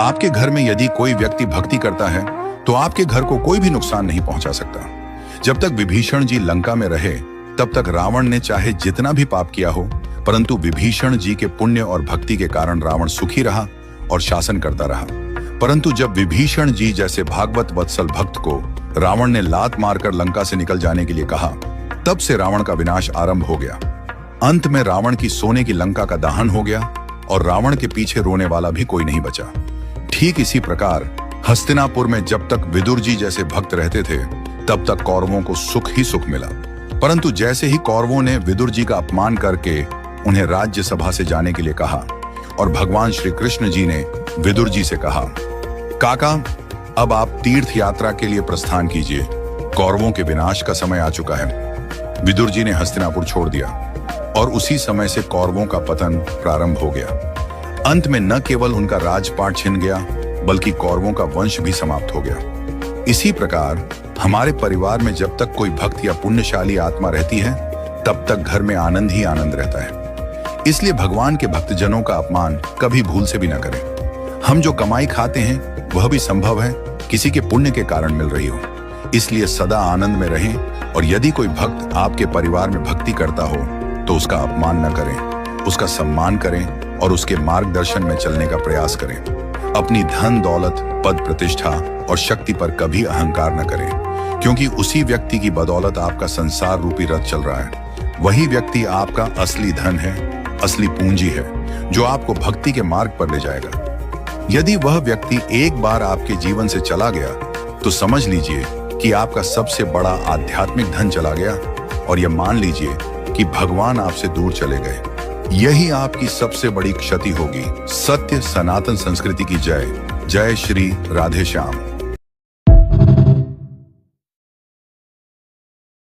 आपके घर में यदि कोई व्यक्ति भक्ति करता है तो आपके घर को कोई भी नुकसान नहीं पहुंचा सकता। जब तक विभीषण जी लंका में रहे तब तक रावण ने चाहे जितना भी पाप किया हो, परंतु विभीषण जी के पुण्य और भक्ति के कारण रावण सुखी रहा और शासन करता रहा। परंतु जब विभीषण जी जैसे भागवत वत्सल भक्त को रावण ने लात मारकर लंका से निकल जाने के लिए कहा, तब से रावण का विनाश आरंभ हो गया। अंत में रावण की सोने की लंका का दहन हो गया और रावण के पीछे रोने वाला भी कोई नहीं बचा। ठीक इसी प्रकार हस्तिनापुर में जब तक विदुर जी जैसे भक्त रहते थे तब तक कौरवों को सुख ही सुख मिला। परंतु जैसे ही कौरवों ने विदुर जी का अपमान करके उन्हें राज्यसभा से जाने के लिए कहा और भगवान श्री कृष्ण जी ने विदुर जी से कहा, काका अब आप तीर्थ यात्रा के लिए प्रस्थान कीजिए, कौरवों के विनाश का समय आ चुका है। विदुर जी ने हस्तिनापुर छोड़ दिया और उसी समय से कौरवों का पतन प्रारंभ हो गया। अंत में न केवल उनका राजपाट छिन गया बल्कि कौरवों का वंश भी समाप्त हो गया। इसी प्रकार हमारे परिवार में जब तक कोई भक्त या पुण्यशाली आत्मा रहती है तब तक घर में आनंद ही आनंद रहता है। इसलिए भगवान के भक्तजनों का अपमान कभी भूल से भी न करें। हम जो कमाई खाते हैं वह भी संभव है किसी के पुण्य के कारण मिल रही हो। इसलिए सदा आनंद में रहें और यदि कोई भक्त आपके परिवार में भक्ति करता हो तो उसका अपमान न करें, उसका सम्मान करें और उसके मार्गदर्शन में चलने का प्रयास करें। अपनी धन दौलत पद प्रतिष्ठा और शक्ति पर कभी अहंकार न करें, क्योंकि उसी व्यक्ति की बदौलत आपका संसार रूपी रथ चल रहा है। वही व्यक्ति आपका असली धन है, असली पूंजी है, जो आपको भक्ति के मार्ग पर ले जाएगा। यदि वह व्यक्ति एक बार आपके जीवन से चला गया तो समझ लीजिए कि आपका सबसे बड़ा आध्यात्मिक धन चला गया और यह मान लीजिए कि भगवान आपसे दूर चले गए। यही आपकी सबसे बड़ी क्षति होगी। सत्य सनातन संस्कृति की जय। जय श्री राधे श्याम।